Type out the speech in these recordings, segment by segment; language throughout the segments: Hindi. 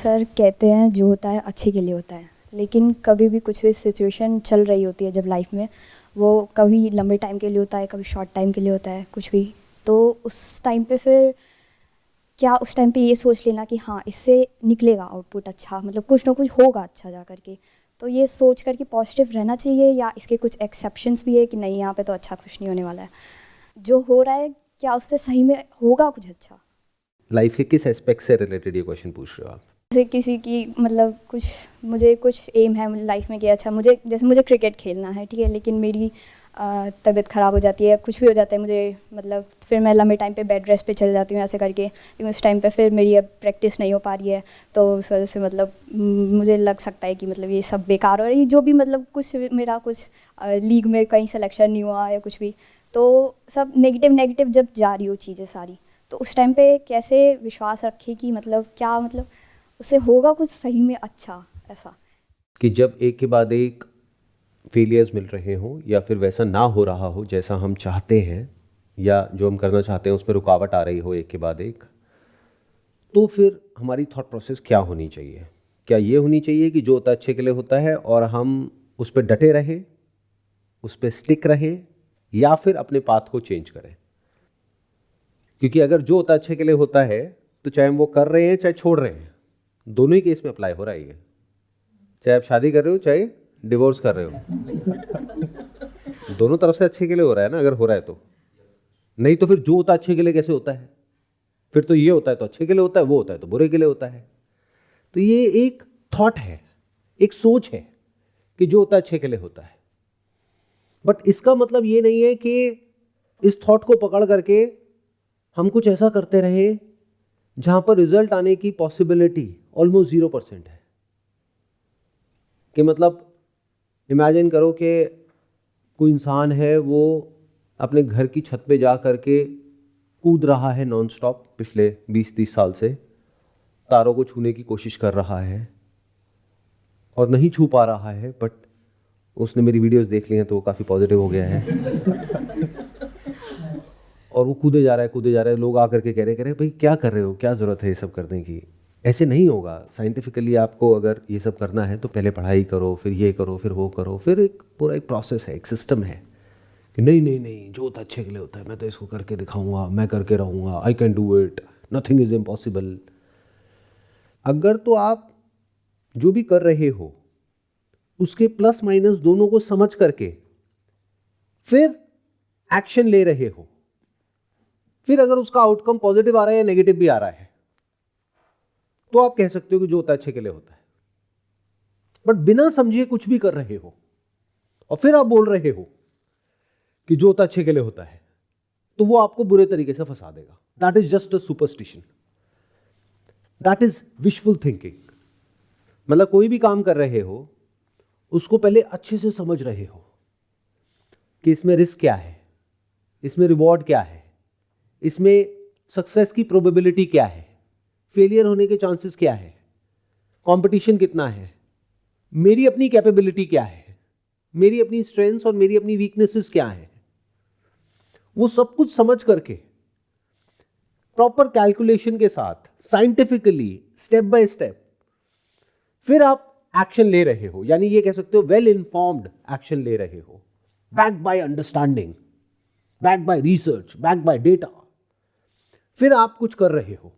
सर कहते हैं जो होता है अच्छे के लिए होता है, लेकिन कभी भी कुछ भी सिचुएशन चल रही होती है जब लाइफ में, वो कभी लंबे टाइम के लिए होता है, कभी शॉर्ट टाइम के लिए होता है, कुछ भी। तो उस टाइम पे फिर क्या उस टाइम पे ये सोच लेना कि हाँ इससे निकलेगा आउटपुट अच्छा, मतलब कुछ ना कुछ होगा अच्छा जा करके, तो ये सोच कर कि पॉजिटिव रहना चाहिए, या इसके कुछ एक्सेप्शंस भी है कि नहीं यहाँ पे तो अच्छा कुछ नहीं होने वाला है, जो हो रहा है क्या उससे सही में होगा कुछ अच्छा। लाइफ के किस एस्पेक्ट से रिलेटेड ये क्वेश्चन पूछ रहे हो आप? जैसे किसी की मतलब कुछ मुझे कुछ एम है लाइफ में कि अच्छा मुझे जैसे मुझे क्रिकेट खेलना है, ठीक है, लेकिन मेरी तबीयत ख़राब हो जाती है, कुछ भी हो जाता है मुझे, मतलब फिर मैं लंबे टाइम पे बेड रेस्ट पे चल जाती हूँ ऐसे करके, लेकिन उस टाइम पे फिर मेरी अब प्रैक्टिस नहीं हो पा रही है, तो उस वजह से मतलब मुझे लग सकता है कि मतलब ये सब बेकार हो रही है, जो भी मतलब कुछ मेरा कुछ लीग में कहीं सिलेक्शन नहीं हुआ या कुछ भी, तो सब नेगेटिव नेगेटिव जब जा रही हो चीज़ें सारी, तो उस टाइम पे कैसे विश्वास रखे कि मतलब क्या मतलब उससे होगा कुछ सही में अच्छा ऐसा। कि जब एक के बाद एक फेलियर्स मिल रहे हों या फिर वैसा ना हो रहा हो जैसा हम चाहते हैं, या जो हम करना चाहते हैं उसमें रुकावट आ रही हो एक के बाद एक, तो फिर हमारी थॉट प्रोसेस क्या होनी चाहिए? क्या ये होनी चाहिए कि जो होता है अच्छे के लिए होता है और हम उस पर डटे रहे, उस पर स्टिक रहे, या फिर अपने पाथ को चेंज करें? क्योंकि अगर जो होता है अच्छे के लिए होता है तो चाहे हम वो कर रहे हैं चाहे छोड़ रहे हैं, दोनों ही केस में अप्लाई हो रहा है ये। चाहे आप शादी कर रहे हो चाहे डिवोर्स कर रहे हो, दोनों तरफ से अच्छे के लिए हो रहा है ना, अगर हो रहा है तो। नहीं तो फिर जो होता है अच्छे के लिए कैसे होता है? फिर तो ये होता है तो अच्छे के लिए होता है, वो होता है तो बुरे के लिए होता है। तो ये एक थॉट है, एक सोच है कि जो होता है अच्छे के लिए होता है। बट इसका मतलब ये नहीं है कि इस थॉट को पकड़ करके हम कुछ ऐसा करते रहे जहां पर रिजल्ट आने की पॉसिबिलिटी ऑलमोस्ट 0% है। कि मतलब इमेजिन करो कि कोई इंसान है, वो अपने घर की छत पे जा करके कूद रहा है नॉन स्टॉप पिछले 20-30 साल से, तारों को छूने की कोशिश कर रहा है और नहीं छू पा रहा है, बट उसने मेरी वीडियोस देख ली हैं तो वो काफ़ी पॉजिटिव हो गया है। और वो कूदे जा रहा है, कूदे जा रहा है, लोग आकर के कह रहे भाई क्या कर रहे हो, क्या ज़रूरत है ये सब करने की? ऐसे नहीं होगा साइंटिफिकली। आपको अगर ये सब करना है तो पहले पढ़ाई करो, फिर ये करो, फिर वो करो, फिर एक पूरा एक प्रोसेस है, एक सिस्टम है कि नहीं नहीं नहीं, जो होता है अच्छे के लिए होता है, मैं तो इसको करके दिखाऊंगा, मैं करके रहूँगा, I can do it, nothing is impossible. अगर तो आप जो भी कर रहे हो उसके प्लस माइनस दोनों को समझ करके फिर एक्शन ले रहे हो, फिर अगर उसका आउटकम पॉजिटिव आ रहा है या नेगेटिव भी आ रहा है, तो आप कह सकते हो कि जो होता है अच्छे के लिए होता है। बट बिना समझे कुछ भी कर रहे हो और फिर आप बोल रहे हो कि जो होता है अच्छे के लिए होता है, तो वो आपको बुरे तरीके से फंसा देगा। That is just a superstition, that is wishful thinking. मतलब कोई भी काम कर रहे हो उसको पहले अच्छे से समझ रहे हो कि इसमें रिस्क क्या है, इसमें रिवॉर्ड क्या है, इसमें सक्सेस की प्रोबेबिलिटी क्या है, फेलियर होने के चांसेस क्या है, कंपटीशन कितना है, मेरी अपनी कैपेबिलिटी क्या है, मेरी अपनी स्ट्रेंथ्स और मेरी अपनी वीकनेसेस क्या है, वो सब कुछ समझ करके प्रॉपर कैलकुलेशन के साथ साइंटिफिकली स्टेप बाय स्टेप फिर आप एक्शन ले रहे हो। यानी ये कह सकते हो वेल इन्फॉर्म्ड एक्शन ले रहे हो, backed by understanding, backed by research, backed by data. फिर आप कुछ कर रहे हो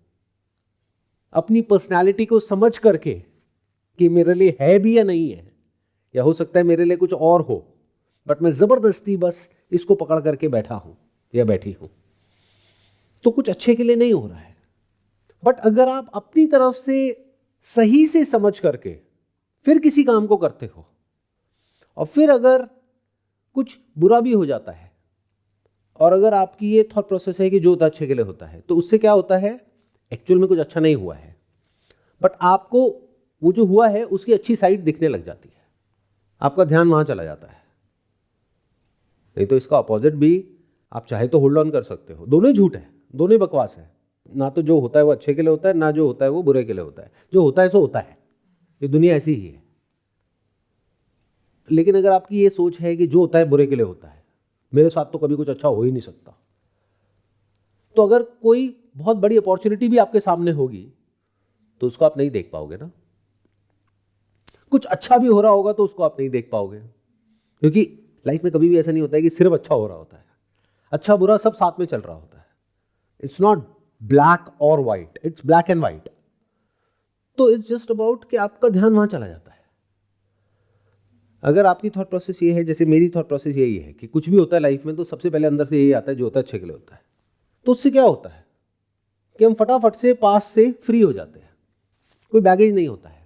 अपनी पर्सनालिटी को समझ करके कि मेरे लिए है भी या नहीं है, या हो सकता है मेरे लिए कुछ और हो, बट मैं जबरदस्ती बस इसको पकड़ करके बैठा हूं या बैठी हूं, तो कुछ अच्छे के लिए नहीं हो रहा है। बट अगर आप अपनी तरफ से सही से समझ करके फिर किसी काम को करते हो, और फिर अगर कुछ बुरा भी हो जाता है, और अगर आपकी ये थॉट प्रोसेस है कि जो होता है अच्छे के लिए होता है, तो उससे क्या होता है, एक्चुअल में कुछ अच्छा नहीं हुआ है, बट आपको वो जो हुआ है उसकी अच्छी साइड दिखने लग जाती है, आपका ध्यान वहां चला जाता है। नहीं तो इसका अपोजिट भी आप चाहे तो होल्ड ऑन कर सकते हो। दोनों ही झूठ है, दोनों ही बकवास है। ना तो जो होता है वो अच्छे के लिए होता है, ना जो होता है वो बुरे के लिए होता है। जो होता है सो होता है, ये दुनिया ऐसी ही है। लेकिन अगर आपकी ये सोच है कि जो होता है बुरे के लिए होता है, मेरे साथ तो कभी कुछ अच्छा हो ही नहीं सकता, तो अगर कोई बहुत बड़ी अपॉर्चुनिटी भी आपके सामने होगी तो उसको आप नहीं देख पाओगे ना। कुछ अच्छा भी हो रहा होगा तो उसको आप नहीं देख पाओगे, क्योंकि लाइफ में कभी भी ऐसा नहीं होता है कि सिर्फ अच्छा हो रहा होता है, अच्छा बुरा सब साथ में चल रहा होता है। इट्स नॉट ब्लैक और white, it's black and white. तो इट्स जस्ट अबाउट कि आपका ध्यान वहां चला जाता है। अगर आपकी थॉट प्रोसेस ये है, जैसे मेरी थॉट प्रोसेस यही है कि कुछ भी होता है लाइफ में तो सबसे पहले अंदर से यही आता है जो होता है अच्छे के लिए होता है, तो उससे क्या होता है कि हम फटाफट से पास से फ्री हो जाते हैं, कोई बैगेज नहीं होता है,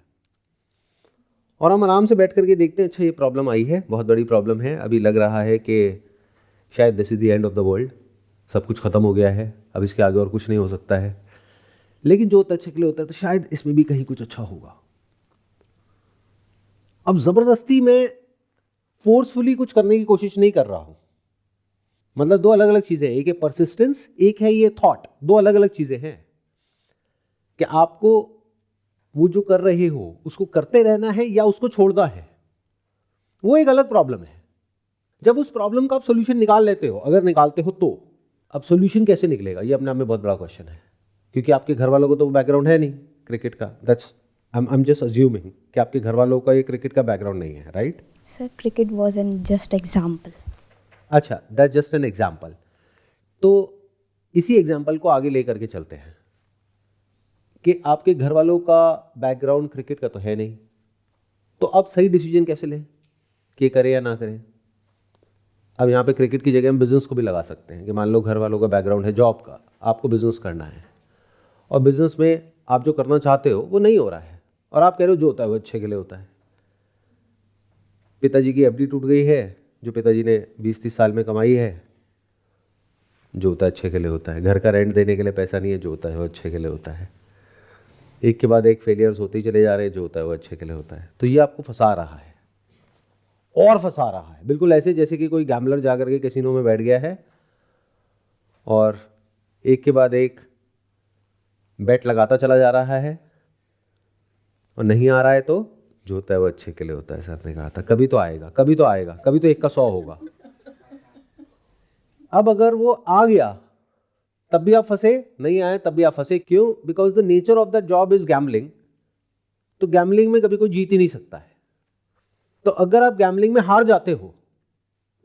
और हम आराम से बैठ करके देखते हैं अच्छा ये प्रॉब्लम आई है, बहुत बड़ी प्रॉब्लम है, अभी लग रहा है कि शायद this is the end of the world, सब कुछ खत्म हो गया है, अब इसके आगे और कुछ नहीं हो सकता है। लेकिन जो होता है अच्छे के लिए होता है तो शायद इसमें भी कहीं कुछ अच्छा होगा। अब जबरदस्ती में फोर्सफुली कुछ करने की कोशिश नहीं कर रहा हूं। मतलब दो अलग अलग चीजें, एक है परसिस्टेंस, एक है ये थॉट, दो अलग अलग चीजें हैं कि आपको वो जो कर रहे हो उसको करते रहना है या उसको छोड़ना है। वो एक अलग प्रॉब्लम है। जब उस प्रॉब्लम का आप सोल्यूशन निकाल लेते हो, अगर निकालते हो तो, अब सोल्यूशन कैसे निकलेगा ये अपने आप में बहुत बड़ा क्वेश्चन है, क्योंकि आपके घर वालों को तो बैकग्राउंड है नहीं क्रिकेट का। That's I am just assuming कि आपके घर वालों का ये क्रिकेट का बैकग्राउंड नहीं है, right? Sir cricket was an just example. अच्छा, दैट्स जस्ट एन एग्जाम्पल। तो इसी एग्जाम्पल को आगे लेकर के चलते हैं कि आपके घर वालों का बैकग्राउंड क्रिकेट का तो है नहीं, तो अब सही डिसीजन कैसे लें कि करें या ना करें। अब यहाँ पे क्रिकेट की जगह हम बिजनेस को भी लगा सकते हैं कि मान लो घर वालों का बैकग्राउंड है जॉब का, आपको बिजनेस करना है, और बिजनेस में आप जो करना चाहते हो वो नहीं हो रहा है, और आप कह रहे हो जो होता है वो अच्छे के लिए होता है। पिताजी की एफडी टूट गई है जो पिताजी ने 20-30 साल में कमाई है, जो होता है अच्छे के लिए होता है। घर का रेंट देने के लिए पैसा नहीं है, जो होता है वो अच्छे के लिए होता है। एक के बाद एक फेलियर्स होते ही चले जा रहे हैं, जो होता है वो अच्छे के लिए होता है। तो ये आपको फंसा रहा है और फंसा रहा है, बिल्कुल ऐसे जैसे कि कोई गैम्बलर जा करके कैसीनो में बैठ गया है और एक के बाद एक बेट लगाता चला जा रहा है और नहीं आ रहा है, तो जो होता है वो अच्छे के लिए होता है। सर ने कहा था कभी तो आएगा, कभी तो आएगा, कभी तो 1 का 100 होगा। अब अगर वो आ गया तब भी आप फंसे, नहीं आए तब भी आप फंसे। क्यों? Because the nature of the job is gambling. तो गैम्बलिंग में कभी कोई जीत ही नहीं सकता है। तो अगर आप गैम्बलिंग में हार जाते हो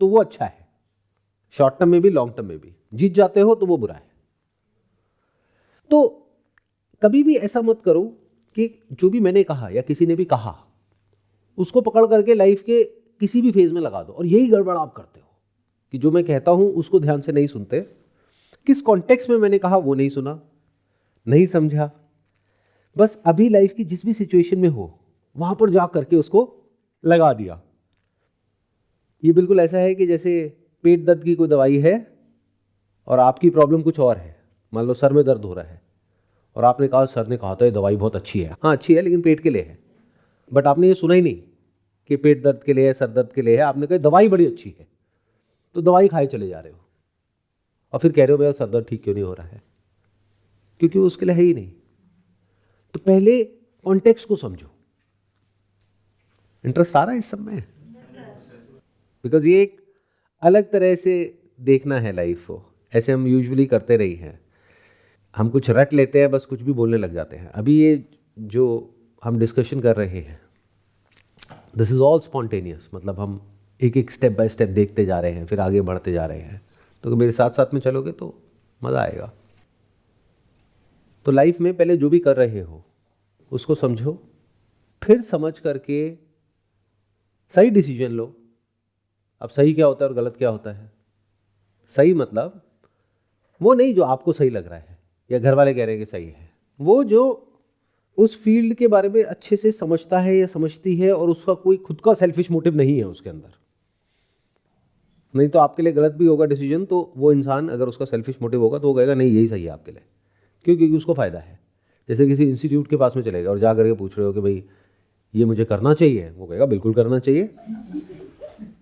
तो वो अच्छा है, शॉर्ट टर्म में भी लॉन्ग टर्म में भी। जीत जाते हो तो वो बुरा है। तो कभी भी ऐसा मत करो कि जो भी मैंने कहा या किसी ने भी कहा उसको पकड़ करके लाइफ के किसी भी फेज में लगा दो। और यही गड़बड़ आप करते हो कि जो मैं कहता हूं उसको ध्यान से नहीं सुनते, किस कॉन्टेक्स्ट में मैंने कहा वो नहीं सुना, नहीं समझा, बस अभी लाइफ की जिस भी सिचुएशन में हो वहां पर जा करके उसको लगा दिया। ये बिल्कुल ऐसा है कि जैसे पेट दर्द की कोई दवाई है और आपकी प्रॉब्लम कुछ और है। मान लो सर में दर्द हो रहा है और आपने कहा, सर ने कहा था ये दवाई बहुत अच्छी है। हाँ अच्छी है, लेकिन पेट के लिए है। बट आपने ये सुना ही नहीं कि पेट दर्द के लिए है, सर दर्द के लिए है। आपने कहा दवाई बड़ी अच्छी है, तो दवाई खाए चले जा रहे हो और फिर कह रहे हो मेरा सर दर्द ठीक क्यों नहीं हो रहा है, क्योंकि वो उसके लिए है ही नहीं। तो पहले कॉन्टेक्स्ट को समझो। इंटरेस्ट आ रहा है इस सब में? बिकॉज ये एक अलग तरह से देखना है लाइफ को। ऐसे हम यूजुअली करते रही हैं, हम कुछ रट लेते हैं, बस कुछ भी बोलने लग जाते हैं। अभी ये जो हम डिस्कशन कर रहे हैं, दिस इज ऑल स्पॉन्टेनियस। मतलब हम एक एक स्टेप बाय स्टेप देखते जा रहे हैं, फिर आगे बढ़ते जा रहे हैं। तो मेरे साथ साथ में चलोगे तो मज़ा आएगा। तो लाइफ में पहले जो भी कर रहे हो उसको समझो, फिर समझ करके सही डिसीजन लो। अब सही क्या होता है और गलत क्या होता है? सही मतलब वो नहीं जो आपको सही लग रहा है या घर वाले कह रहे हैं कि सही है, वो जो उस फील्ड के बारे में अच्छे से समझता है या समझती है और उसका कोई खुद का सेल्फिश मोटिव नहीं है उसके अंदर। नहीं तो आपके लिए गलत भी होगा डिसीजन, तो वो इंसान अगर उसका सेल्फिश मोटिव होगा तो वो कहेगा नहीं यही सही है आपके लिए। क्यों? क्योंकि उसको फ़ायदा है। जैसे किसी इंस्टीट्यूट के पास में चलेगा और जा करके पूछ रहे हो कि भाई ये मुझे करना चाहिए, वो कहेगा बिल्कुल करना चाहिए,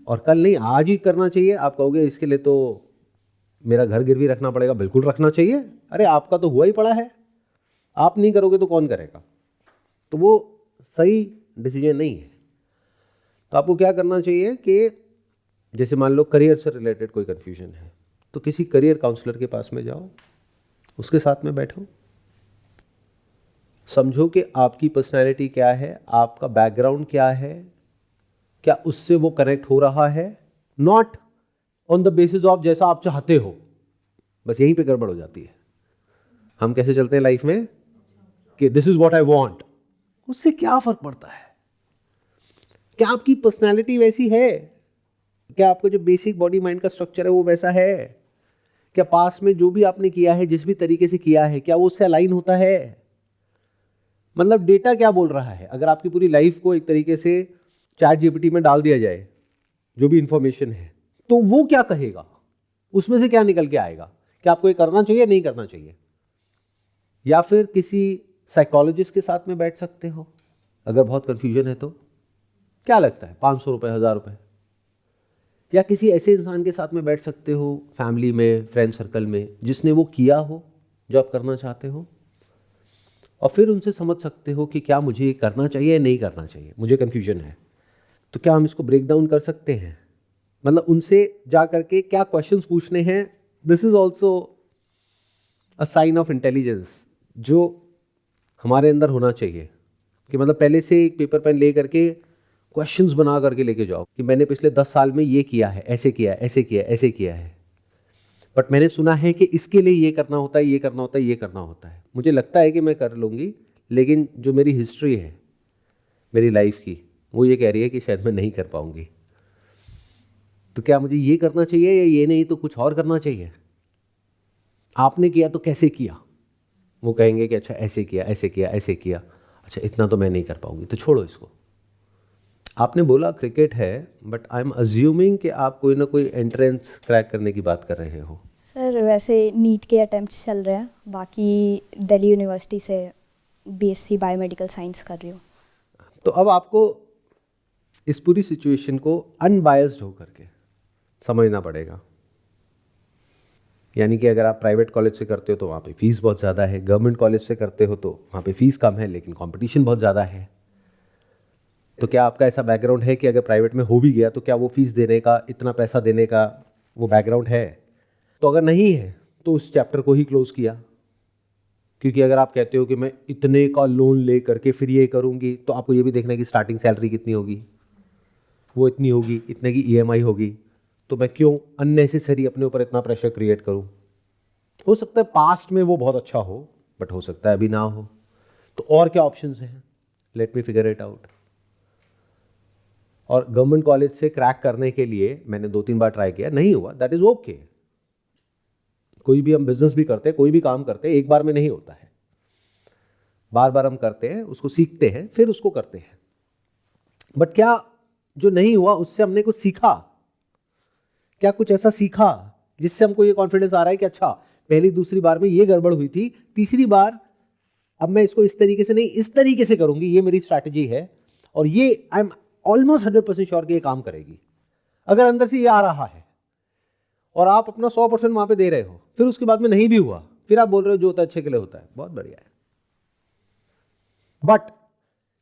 और कल नहीं आज ही करना चाहिए। आप कहोगे इसके लिए तो मेरा घर गिरवी रखना पड़ेगा, बिल्कुल रखना चाहिए। अरे आपका तो हुआ ही पड़ा है, आप नहीं करोगे तो कौन करेगा? तो वो सही डिसीजन नहीं है। तो आपको क्या करना चाहिए कि जैसे मान लो करियर से रिलेटेड कोई कन्फ्यूजन है तो किसी करियर काउंसलर के पास में जाओ, उसके साथ में बैठो, समझो कि आपकी पर्सनैलिटी क्या है, आपका बैकग्राउंड क्या है, क्या उससे वो कनेक्ट हो रहा है, not on the basis of जैसा आप चाहते हो। बस यहीं पे गड़बड़ हो जाती है। हम कैसे चलते हैं लाइफ में कि this is what I want, उससे क्या फर्क पड़ता है? क्या आपकी पर्सनैलिटी वैसी है? क्या आपका जो बेसिक बॉडी माइंड का स्ट्रक्चर है वो वैसा है? क्या पास में जो भी आपने किया है, जिस भी तरीके से किया है, क्या वो उससे अलाइन होता है? मतलब डेटा क्या बोल रहा है? अगर आपकी पूरी लाइफ को एक तरीके से चैट जीपीटी में डाल दिया जाए, जो भी इंफॉर्मेशन है, तो वो क्या कहेगा? उसमें से क्या निकल के आएगा? क्या आपको ये करना चाहिए, नहीं करना चाहिए? या फिर किसी साइकोलॉजिस्ट के साथ में बैठ सकते हो अगर बहुत कंफ्यूजन है तो। क्या लगता है, 500 रुपए, 1000 रुपए? या किसी ऐसे इंसान के साथ में बैठ सकते हो, फैमिली में, फ्रेंड सर्कल में, जिसने वो किया हो जो आप करना चाहते हो, और फिर उनसे समझ सकते हो कि क्या मुझे ये करना चाहिए या नहीं करना चाहिए, मुझे कंफ्यूजन है। तो क्या हम इसको ब्रेक डाउन कर सकते हैं? मतलब उनसे जा करके क्या क्वेश्चंस पूछने हैं, this is also a sign of intelligence जो हमारे अंदर होना चाहिए। कि मतलब पहले से एक पेपर पेन ले करके क्वेश्चंस बना करके लेके जाओ कि मैंने पिछले 10 साल में ये किया है, ऐसे किया है, ऐसे किया है, ऐसे किया है, बट मैंने सुना है कि इसके लिए ये करना होता है, ये करना होता है, ये करना होता है। मुझे लगता है कि मैं कर लूँगी, लेकिन जो मेरी हिस्ट्री है मेरी लाइफ की, वो ये कह रही है कि शायद मैं नहीं कर पाऊंगी। तो क्या मुझे ये करना चाहिए, या ये नहीं तो कुछ और करना चाहिए? आपने किया तो कैसे किया? वो कहेंगे कि अच्छा ऐसे किया, ऐसे किया, ऐसे किया, अच्छा इतना तो मैं नहीं कर पाऊंगी, तो छोड़ो इसको। आपने बोला क्रिकेट है, बट आई एम अज्यूमिंग कि आप कोई ना कोई एंट्रेंस क्रैक करने की बात कर रहे हो। सर वैसे नीट के अटेम्प्ट्स चल रहे हैं, बाकी दिल्ली यूनिवर्सिटी से बीएससी बायोमेडिकल साइंस कर रही हूँ। तो अब आपको इस पूरी सिचुएशन को अनबायस्ड होकर के समझना पड़ेगा। यानी कि अगर आप प्राइवेट कॉलेज से करते हो तो वहाँ पे फीस बहुत ज़्यादा है, गवर्नमेंट कॉलेज से करते हो तो वहाँ पे फीस कम है लेकिन कंपटीशन बहुत ज़्यादा है। तो क्या आपका ऐसा बैकग्राउंड है कि अगर प्राइवेट में हो भी गया तो क्या वो फीस देने का, इतना पैसा देने का वो बैकग्राउंड है? तो अगर नहीं है तो उस चैप्टर को ही क्लोज किया। क्योंकि अगर आप कहते हो कि मैं इतने का लोन ले करके फिर ये करूँगी, तो आपको ये भी देखना है कि स्टार्टिंग सैलरी कितनी होगी, वो इतनी होगी, इतने की ईएमआई होगी, तो मैं क्यों अननेसेसरी अपने ऊपर इतना प्रेशर क्रिएट करूं? हो सकता है पास्ट में वो बहुत अच्छा हो, बट हो सकता है अभी ना हो। तो और क्या ऑप्शंस हैं? Let me figure it out. और गवर्नमेंट कॉलेज से क्रैक करने के लिए मैंने 2-3 बार ट्राई किया, नहीं हुआ, दैट इज ओके। कोई भी हम बिजनेस भी करते हैं, कोई भी काम करते हैं, एक बार में नहीं होता है, बार बार हम करते हैं, उसको सीखते हैं, फिर उसको करते हैं। बट क्या जो नहीं हुआ उससे हमने कुछ सीखा? क्या कुछ ऐसा सीखा जिससे हमको ये कॉन्फिडेंस आ रहा है कि अच्छा पहली दूसरी बार में ये गड़बड़ हुई थी, तीसरी बार अब मैं इसको इस तरीके से नहीं, इस तरीके से करूंगी, ये मेरी स्ट्रैटेजी है और ये आई एम ऑलमोस्ट 100% श्योर कि ये काम करेगी। अगर अंदर से ये आ रहा है और आप अपना 100% वहां पे दे रहे हो, फिर उसके बाद में नहीं भी हुआ, फिर आप बोल रहे हो जो होता है अच्छे के लिए होता है, बहुत बढ़िया है। बट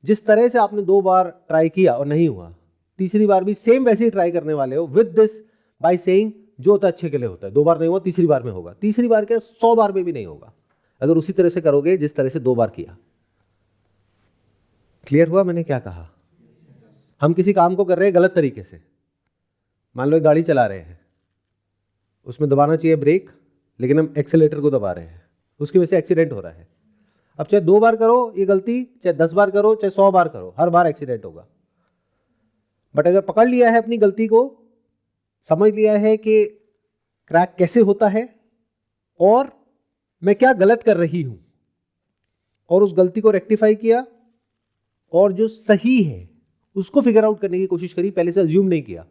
जिस तरह से आपने 2 बार ट्राई किया और नहीं हुआ, तीसरी बार भी सेम वैसे ही ट्राई करने वाले हो विद दिस बाय सेइंग जो होता है अच्छे के लिए होता है। 2 बार नहीं हुआ, तीसरी बार में होगा, तीसरी बार क्या 100 बार में भी नहीं होगा, अगर उसी तरह से करोगे जिस तरह से 2 बार किया। क्लियर हुआ मैंने क्या कहा? हम किसी काम को कर रहे हैं गलत तरीके से, मान लो एक गाड़ी चला रहे हैं, उसमें दबाना चाहिए ब्रेक, लेकिन हम एक्सेलेटर को दबा रहे हैं, उसकी वजह से एक्सीडेंट हो रहा है। अब चाहे 2 बार करो ये गलती, चाहे 10 बार करो, चाहे 100 बार करो, हर बार एक्सीडेंट होगा। बट अगर पकड़ लिया है अपनी गलती को, समझ लिया है कि क्रैक कैसे होता है और मैं क्या गलत कर रही हूं, और उस गलती को रेक्टिफाई किया और जो सही है उसको फिगर आउट करने की कोशिश करी, पहले से अज्यूम नहीं किया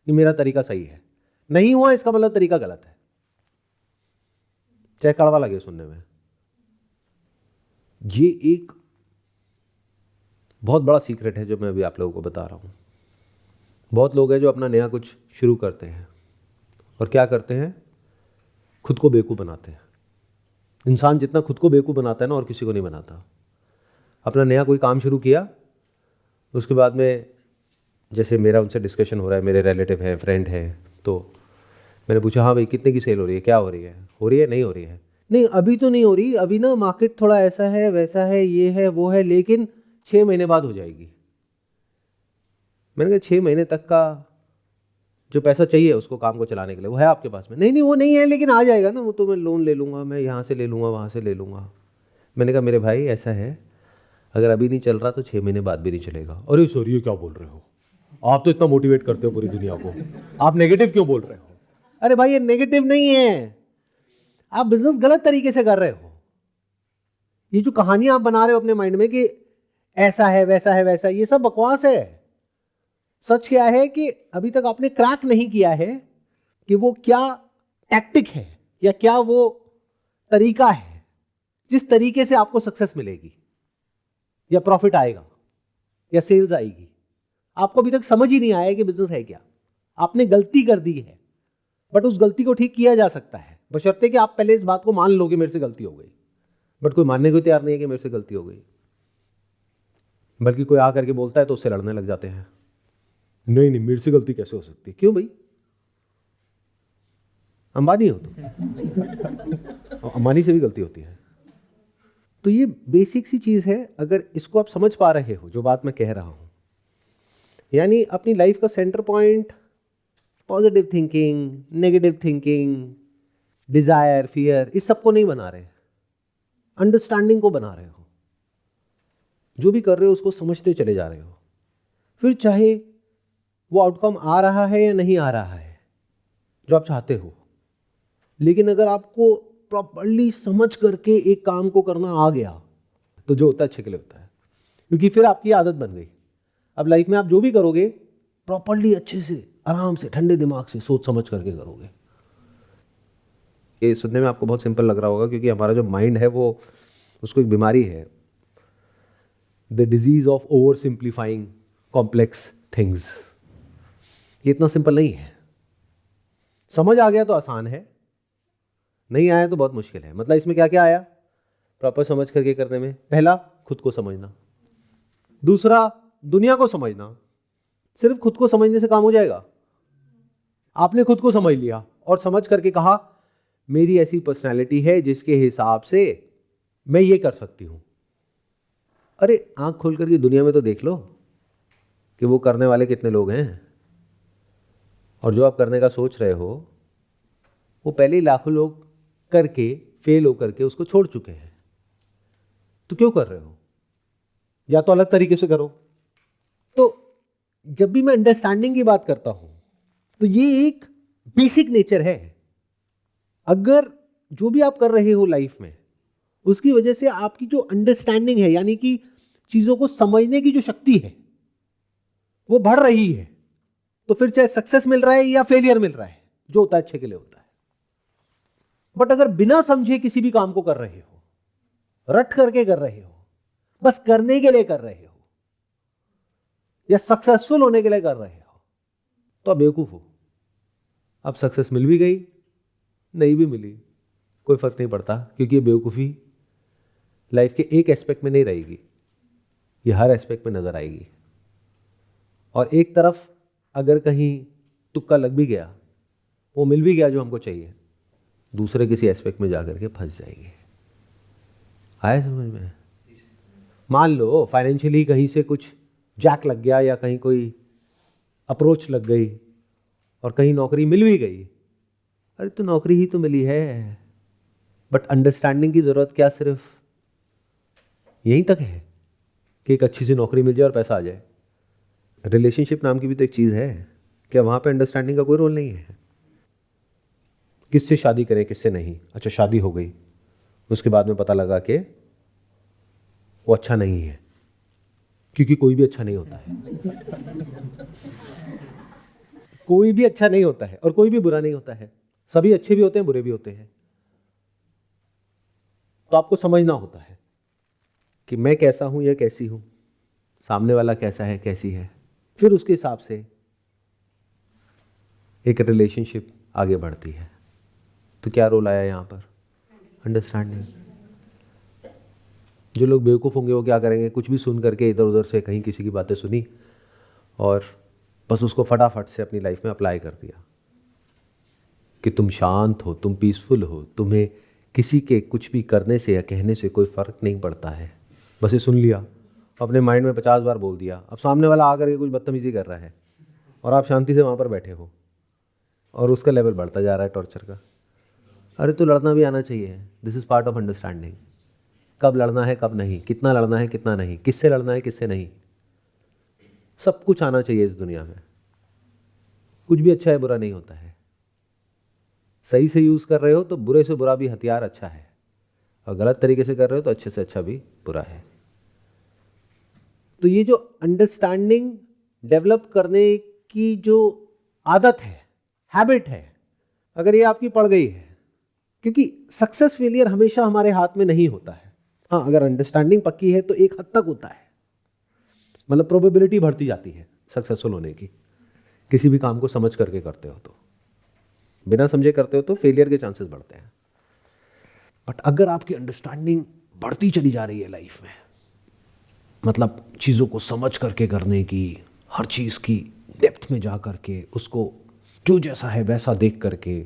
कि मेरा तरीका सही है, नहीं हुआ इसका मतलब तरीका गलत है, चाहे कड़वा लगे सुनने में। ये एक बहुत बड़ा सीक्रेट है जो मैं अभी आप लोगों को बता रहा हूं। बहुत लोग हैं जो अपना नया कुछ शुरू करते हैं और क्या करते हैं, खुद को बेवकूफ़ बनाते हैं। इंसान जितना खुद को बेवकूफ़ बनाता है ना, और किसी को नहीं बनाता। अपना नया कोई काम शुरू किया, उसके बाद में जैसे मेरा उनसे डिस्कशन हो रहा है, मेरे रिलेटिव हैं, फ्रेंड हैं, तो मैंने पूछा हाँ भाई कितने की सेल हो रही है, क्या हो रही है, नहीं हो रही है, नहीं अभी तो नहीं हो रही, अभी ना मार्केट थोड़ा ऐसा है वैसा है ये है वो है, लेकिन 6 महीने बाद हो जाएगी। मैंने कहा 6 महीने तक का जो पैसा चाहिए उसको काम को चलाने के लिए वो है आपके पास में? नहीं नहीं वो नहीं है, लेकिन आ जाएगा ना, वो तो मैं लोन ले लूँगा, मैं यहाँ से ले लूँगा वहाँ से ले लूँगा। मैंने कहा मेरे भाई ऐसा है, अगर अभी नहीं चल रहा तो 6 महीने बाद भी नहीं चलेगा। अरे सर ये क्या बोल रहे हो, आप तो इतना मोटिवेट करते हो पूरी दुनिया को, आप नेगेटिव क्यों बोल रहे हो? अरे भाई ये नेगेटिव नहीं है, आप बिजनेस गलत तरीके से कर रहे हो। ये जो कहानियां आप बना रहे हो अपने माइंड में कि ऐसा है वैसा है वैसा, ये सब बकवास है। सच क्या है कि अभी तक आपने क्रैक नहीं किया है कि वो क्या टैक्टिक है या क्या वो तरीका है जिस तरीके से आपको सक्सेस मिलेगी या प्रॉफिट आएगा या सेल्स आएगी। आपको अभी तक समझ ही नहीं आया कि बिजनेस है क्या। आपने गलती कर दी है, बट उस गलती को ठीक किया जा सकता है, बशर्ते कि आप पहले इस बात को मान लो कि मेरे से गलती हो गई। बट कोई मानने को तैयार नहीं है कि मेरे से गलती हो गई, बल्कि कोई आकर के बोलता है तो उससे लड़ने लग जाते हैं। नहीं नहीं मेरे से गलती कैसे हो सकती? क्यों भाई, अंबानी हो तो अंबानी से भी गलती होती है। तो ये बेसिक सी चीज है, अगर इसको आप समझ पा रहे हो जो बात मैं कह रहा हूं, यानी अपनी लाइफ का centre point positive thinking, negative thinking, desire, fear, इस सब को नहीं बना रहे, अंडरस्टैंडिंग को बना रहे हो। जो भी कर रहे हो उसको समझते चले जा रहे हो, फिर चाहे वो आउटकम आ रहा है या नहीं आ रहा है जो आप चाहते हो, लेकिन अगर आपको प्रॉपर्ली समझ करके एक काम को करना आ गया तो जो होता है अच्छे के लिए होता है, क्योंकि फिर आपकी आदत बन गई। अब लाइफ में आप जो भी करोगे प्रॉपर्ली अच्छे से आराम से ठंडे दिमाग से सोच समझ करके करोगे। ये सुनने में आपको बहुत सिंपल लग रहा होगा, क्योंकि हमारा जो माइंड है वो, उसको एक बीमारी है, the disease of over simplifying complex things. ये इतना सिंपल नहीं है। समझ आ गया तो आसान है, नहीं आया तो बहुत मुश्किल है। मतलब इसमें क्या क्या आया प्रॉपर समझ करके करने में? पहला, खुद को समझना। दूसरा, दुनिया को समझना। सिर्फ खुद को समझने से काम हो जाएगा? आपने खुद को समझ लिया और समझ करके कहा मेरी ऐसी पर्सनैलिटी है जिसके हिसाब से मैं ये कर सकती हूं। अरे आंख खोल करके दुनिया में तो देख लो कि वो करने वाले कितने लोग हैं, और जो आप करने का सोच रहे हो वो पहले ही लाखों लोग करके फेल होकर के उसको छोड़ चुके हैं। तो क्यों कर रहे हो? या तो अलग तरीके से करो। तो जब भी मैं अंडरस्टैंडिंग की बात करता हूं तो ये एक बेसिक नेचर है। अगर जो भी आप कर रहे हो लाइफ में उसकी वजह से आपकी जो अंडरस्टैंडिंग है, यानी कि चीजों को समझने की जो शक्ति है वो बढ़ रही है, तो फिर चाहे सक्सेस मिल रहा है या फेलियर मिल रहा है, जो होता है अच्छे के लिए होता है। बट अगर बिना समझे किसी भी काम को कर रहे हो, रट करके कर रहे हो, बस करने के लिए कर रहे हो या सक्सेसफुल होने के लिए कर रहे हो, तो आप बेवकूफ हो। अब सक्सेस मिल भी गई, नहीं भी मिली, कोई फर्क नहीं पड़ता, क्योंकि ये बेवकूफ़ी लाइफ के एक एस्पेक्ट में नहीं रहेगी, ये हर एस्पेक्ट में नजर आएगी। और एक तरफ अगर कहीं तुक्का लग भी गया, वो मिल भी गया जो हमको चाहिए, दूसरे किसी एस्पेक्ट में जाकर के फंस जाएंगे। आया समझ में? मान लो फाइनेंशियली कहीं से कुछ जैक लग गया या कहीं कोई अप्रोच लग गई और कहीं नौकरी मिल भी गई। अरे तो नौकरी ही तो मिली है, बट अंडरस्टैंडिंग की जरूरत क्या सिर्फ यहीं तक है कि एक अच्छी सी नौकरी मिल जाए और पैसा आ जाए? रिलेशनशिप नाम की भी तो एक चीज़ है, क्या वहाँ पे अंडरस्टैंडिंग का कोई रोल नहीं है? किससे शादी करें किससे नहीं? अच्छा शादी हो गई, उसके बाद में पता लगा कि वो अच्छा नहीं है, क्योंकि कोई भी अच्छा नहीं होता है कोई भी अच्छा नहीं होता है और कोई भी बुरा नहीं होता है, सभी अच्छे भी होते हैं बुरे भी होते हैं। तो आपको समझना होता है कि मैं कैसा हूं या कैसी हूं, सामने वाला कैसा है कैसी है, फिर उसके हिसाब से एक रिलेशनशिप आगे बढ़ती है। तो क्या रोल आया यहां पर? अंडरस्टैंडिंग। जो लोग बेवकूफ़ होंगे वो क्या करेंगे, कुछ भी सुन करके इधर उधर से कहीं किसी की बातें सुनी और बस उसको फटाफट से अपनी लाइफ में अप्लाई कर दिया कि तुम शांत हो, तुम पीसफुल हो, तुम्हें किसी के कुछ भी करने से या कहने से कोई फ़र्क नहीं पड़ता है। बस ये सुन लिया, अपने माइंड में 50 बार बोल दिया, अब सामने वाला आकर के कुछ बदतमीज़ी कर रहा है और आप शांति से वहाँ पर बैठे हो और उसका लेवल बढ़ता जा रहा है टॉर्चर का। अरे तो लड़ना भी आना चाहिए, this is part of understanding. कब लड़ना है कब नहीं, कितना लड़ना है कितना नहीं, किससे लड़ना है किससे नहीं, सब कुछ आना चाहिए इस दुनिया में। कुछ भी अच्छा है बुरा नहीं होता है। सही से यूज़ कर रहे हो तो बुरे से बुरा भी हथियार अच्छा है, और गलत तरीके से कर रहे हो तो अच्छे से अच्छा भी बुरा है। तो ये जो अंडरस्टैंडिंग डेवलप करने की जो आदत है, हैबिट है, अगर ये आपकी पड़ गई है, क्योंकि सक्सेस फेलियर हमेशा हमारे हाथ में नहीं होता है। हाँ, अगर अंडरस्टैंडिंग पक्की है तो एक हद तक होता है, मतलब प्रोबेबिलिटी बढ़ती जाती है सक्सेसफुल होने की। किसी भी काम को समझ करके करते हो तो, बिना समझे करते हो तो फेलियर के चांसेस बढ़ते हैं। बट अगर आपकी अंडरस्टैंडिंग बढ़ती चली जा रही है लाइफ में, मतलब चीज़ों को समझ करके करने की, हर चीज़ की डेप्थ में जा करके उसको जो जैसा है वैसा देख करके,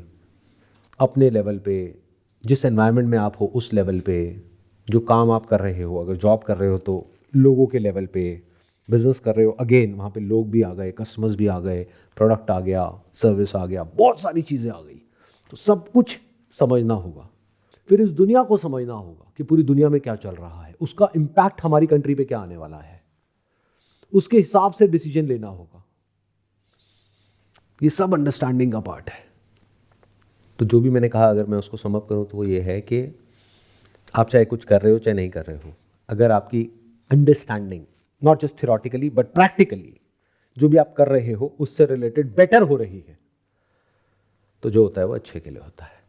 अपने लेवल पे, जिस एनवायरनमेंट में आप हो उस लेवल पे, जो काम आप कर रहे हो, अगर जॉब कर रहे हो तो लोगों के लेवल पे, बिजनेस कर रहे हो अगेन वहाँ पे लोग भी आ गए, कस्टमर्स भी आ गए, प्रोडक्ट आ गया, सर्विस आ गया, बहुत सारी चीज़ें आ गई, तो सब कुछ समझना होगा। फिर इस दुनिया को समझना होगा कि पूरी दुनिया में क्या चल रहा है, उसका इम्पैक्ट हमारी कंट्री पे क्या आने वाला है, उसके हिसाब से डिसीजन लेना होगा। ये सब अंडरस्टैंडिंग का पार्ट है। तो जो भी मैंने कहा, अगर मैं उसको समअप करूँ तो वो ये है कि आप चाहे कुछ कर रहे हो चाहे नहीं कर रहे हो, अगर आपकी understanding not just theoretically but practically जो भी आप कर रहे हो उससे रिलेटेड बेटर हो रही है, तो जो होता है वो अच्छे के लिए होता है।